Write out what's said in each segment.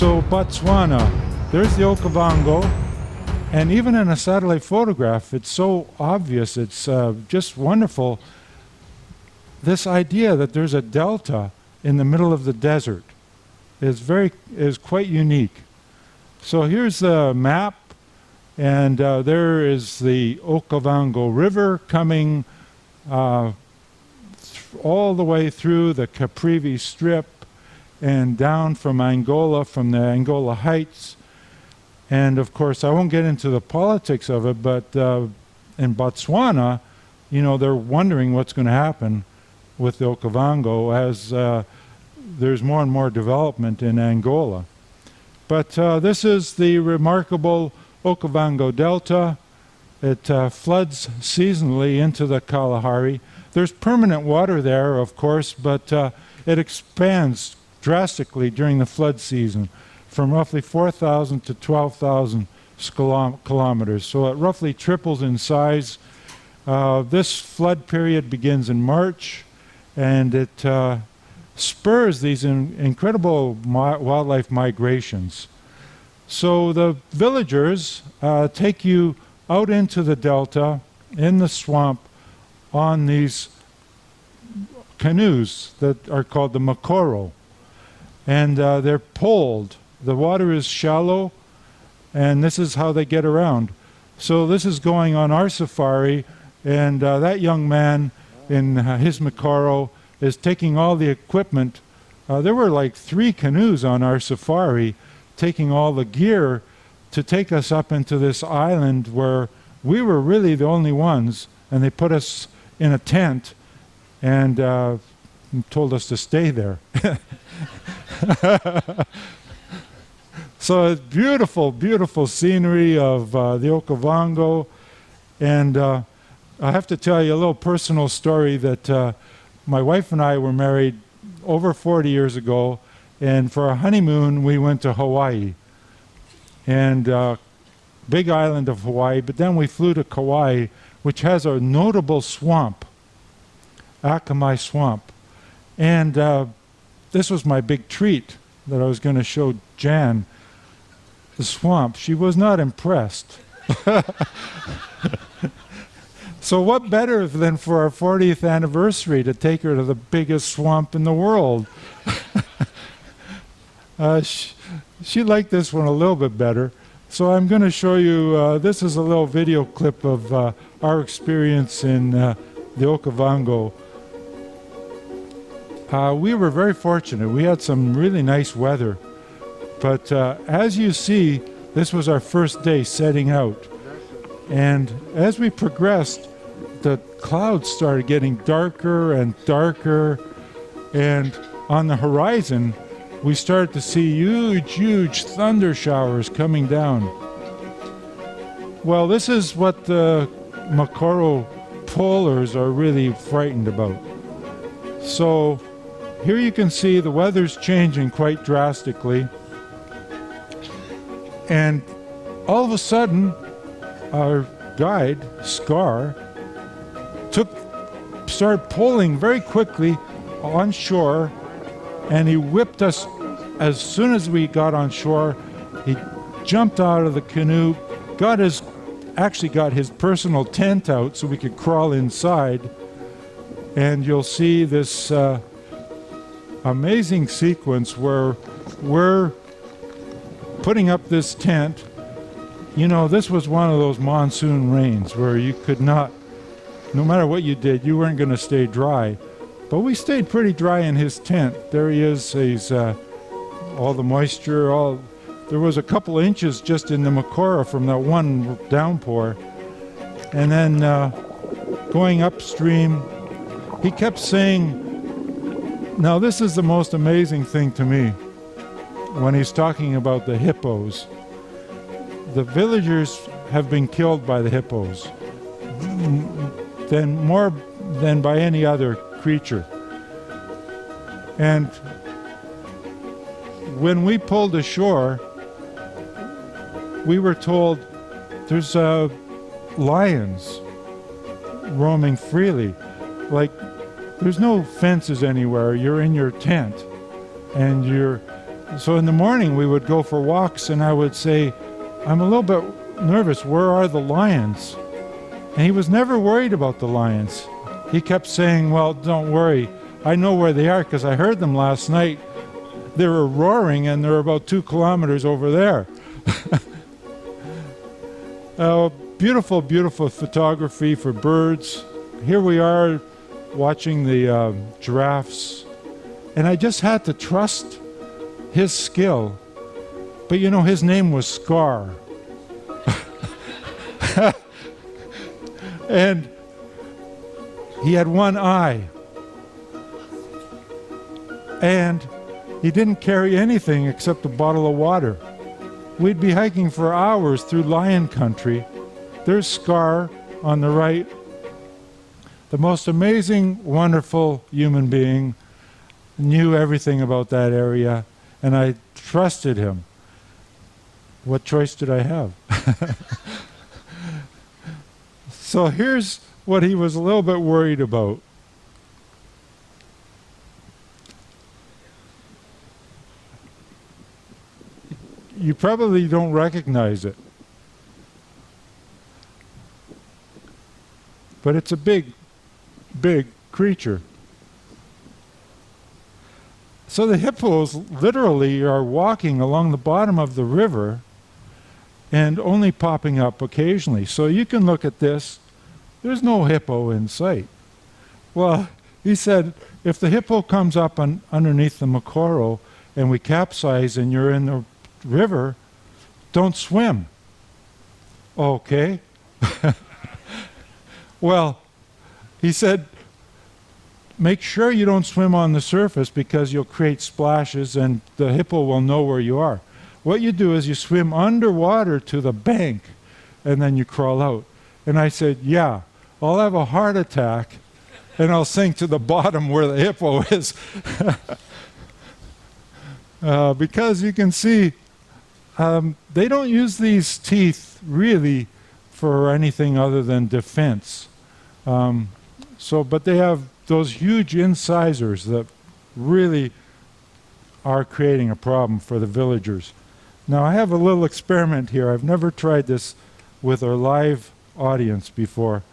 So Botswana, there's the Okavango, and even in a satellite photograph, it's so obvious, it's just wonderful. This idea that there's a delta in the middle of the desert is quite unique. So here's the map, and there is the Okavango River coming all the way through the Caprivi Strip and down from Angola, from the Angola Heights. And of course, I won't get into the politics of it, but in Botswana, you know, they're wondering what's going to happen with the Okavango as there's more and more development in Angola. But this is the remarkable Okavango Delta. It floods seasonally into the Kalahari. There's permanent water there, of course, but it expands drastically during the flood season from roughly 4,000 to 12,000 kilometers. So it roughly triples in size. This flood period begins in March, and it spurs these incredible wildlife migrations. So the villagers take you out into the delta, in the swamp, on these canoes that are called the Mokoro. And they're poled. The water is shallow, and this is how they get around. So this is going on our safari, and that young man in his Mokoro is taking all the equipment. There were like 3 canoes on our safari, taking all the gear to take us up into this island where we were really the only ones, and they put us in a tent and told us to stay there. So it's beautiful, beautiful scenery of the Okavango. And I have to tell you a little personal story that my wife and I were married over 40 years ago, and for our honeymoon we went to Hawaii, and big island of Hawaii, but then we flew to Kauai, which has a notable swamp, Akamai Swamp. And this was my big treat that I was going to show Jan, the swamp. She was not impressed. So what better than for our 40th anniversary to take her to the biggest swamp in the world? She liked this one a little bit better. So I'm going to show you, this is a little video clip of our experience in the Okavango. We were very fortunate. We had some really nice weather. But as you see, this was our first day setting out. And as we progressed, the clouds started getting darker and darker. And on the horizon, we started to see huge, huge thunder showers coming down. Well, this is what the Mokoro polars are really frightened about. So here you can see the weather's changing quite drastically. And all of a sudden, our guide, Scar, started pulling very quickly on shore, and he whipped us. As soon as we got on shore, he jumped out of the canoe, actually got his personal tent out so we could crawl inside, and you'll see this amazing sequence where we're putting up this tent. You know, this was one of those monsoon rains where you could not, no matter what you did, you weren't going to stay dry. But we stayed pretty dry in his tent. There he is. He's all the moisture. There was a couple inches just in the Mokoro from that one downpour. And then going upstream, he kept saying, now this is the most amazing thing to me, when he's talking about the hippos. The villagers have been killed by the hippos, more than by any other creature. And when we pulled ashore, we were told there's lions roaming freely. Like, there's no fences anywhere. You're in your tent, and So in the morning we would go for walks, and I would say, I'm a little bit nervous, where are the lions? And he was never worried about the lions. He kept saying, well, don't worry, I know where they are because I heard them last night. They were roaring, and they're about 2 kilometers over there. Beautiful, beautiful photography for birds. Here we are watching the giraffes, and I just had to trust his skill. But you know, his name was Scar. And he had one eye. And he didn't carry anything except a bottle of water. We'd be hiking for hours through lion country. There's Scar on the right. The most amazing, wonderful human being, knew everything about that area, and I trusted him. What choice did I have? So here's what he was a little bit worried about. You probably don't recognize it, but it's a big, big creature. So the hippos literally are walking along the bottom of the river and only popping up occasionally. So you can look at this, there's no hippo in sight. Well, he said, if the hippo comes up underneath the Mokoro and we capsize and you're in the river, don't swim. Okay. Well, he said, make sure you don't swim on the surface because you'll create splashes and the hippo will know where you are. What you do is you swim underwater to the bank and then you crawl out. And I said, yeah, I'll have a heart attack and I'll sink to the bottom where the hippo is. Because you can see, they don't use these teeth really for anything other than defense. But they have those huge incisors that really are creating a problem for the villagers. Now I have a little experiment here. I've never tried this with our live audience before,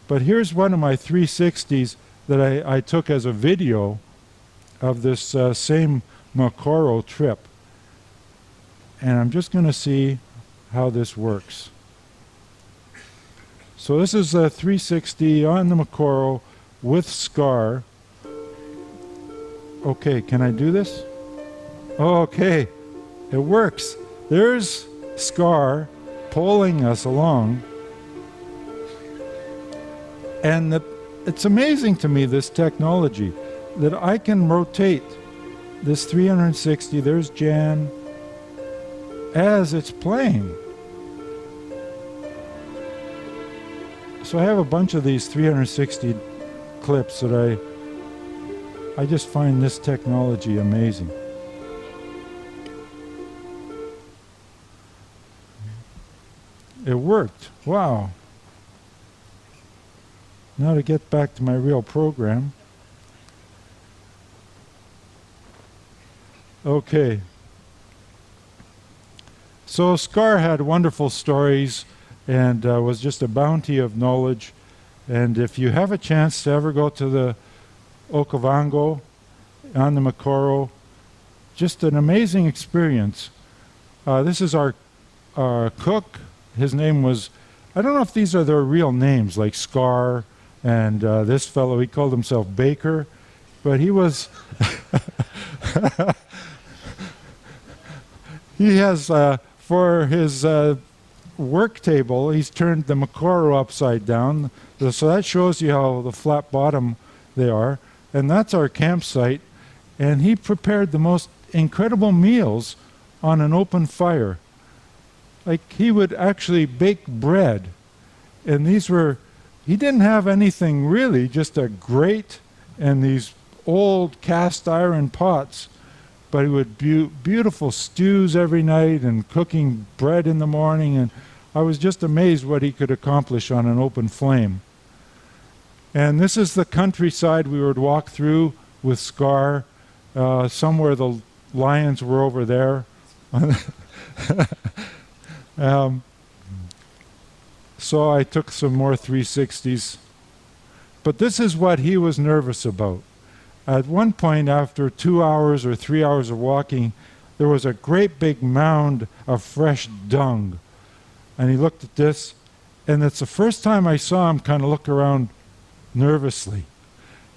but here's one of my 360s that I took as a video of this same Mokoro trip. And I'm just going to see how this works. So this is a 360 on the Mokoro with Scar. Okay, can I do this? Oh, okay, it works. There's Scar pulling us along. And it's amazing to me, this technology, that I can rotate this 360, there's Jan, as it's playing. So I have a bunch of these 360 clips that I just find this technology amazing. It worked. Wow. Now to get back to my real program. Okay. So Scar had wonderful stories and was just a bounty of knowledge. And if you have a chance to ever go to the Okavango on the Mokoro, just an amazing experience. This is our cook. His name was, I don't know if these are their real names, like Scar and this fellow, he called himself Baker, but he was, he has, for his work table, he's turned the Mokoro upside down. So that shows you how the flat bottom they are. And that's our campsite. And he prepared the most incredible meals on an open fire. Like he would actually bake bread. And these were, he didn't have anything really, just a grate and these old cast iron pots. But he would beautiful stews every night and cooking bread in the morning. And I was just amazed what he could accomplish on an open flame. And this is the countryside we would walk through with Scar, somewhere the lions were over there. So I took some more 360s. But this is what he was nervous about. At one point, after 2 hours or 3 hours of walking, there was a great big mound of fresh dung. And he looked at this, and it's the first time I saw him kind of look around nervously.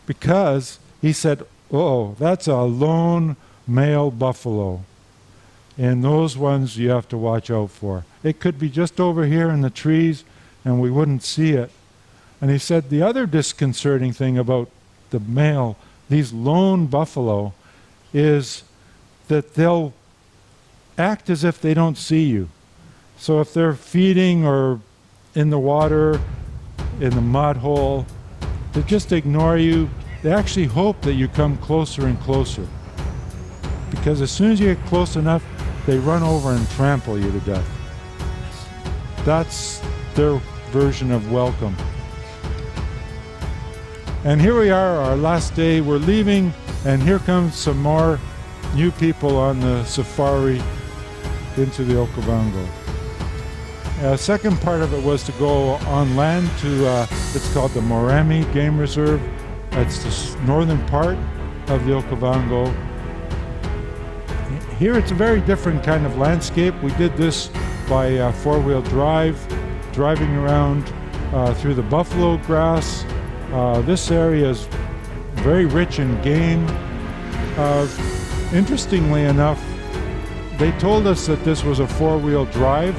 Because he said, oh, that's a lone male buffalo. And those ones you have to watch out for. It could be just over here in the trees, and we wouldn't see it. And he said the other disconcerting thing about the male, these lone buffalo, is that they'll act as if they don't see you. So if they're feeding or in the water, in the mud hole, they just ignore you. They actually hope that you come closer and closer. Because as soon as you get close enough, they run over and trample you to death. That's their version of welcome. And here we are, our last day. We're leaving, and here comes some more new people on the safari into the Okavango. Second part of it was to go on land to, it's called the Moremi Game Reserve. It's the northern part of the Okavango. Here it's a very different kind of landscape. We did this by four-wheel drive, driving around through the buffalo grass. This area is very rich in game. Interestingly enough, they told us that this was a four-wheel drive,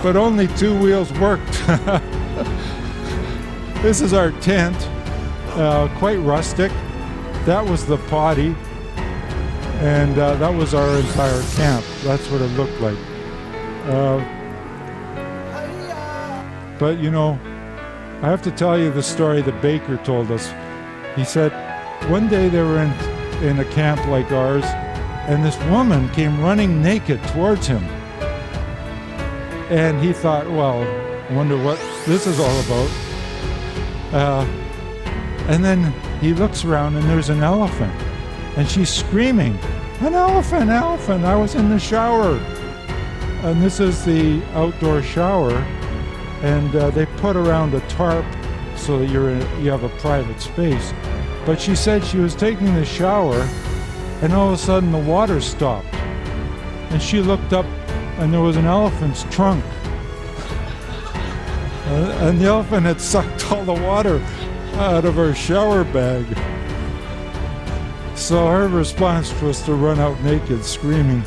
but only two wheels worked. This is our tent, quite rustic. That was the potty, and that was our entire camp. That's what it looked like. But you know, I have to tell you the story the baker told us. He said one day they were in a camp like ours, and this woman came running naked towards him. And he thought, well, I wonder what this is all about. And then he looks around, and there's an elephant. And she's screaming, an elephant, elephant, I was in the shower. And this is the outdoor shower. And they put around a tarp so that you have a private space. But she said she was taking the shower, and all of a sudden the water stopped. And she looked up, and there was an elephant's trunk. And the elephant had sucked all the water out of her shower bag. So her response was to run out naked, screaming.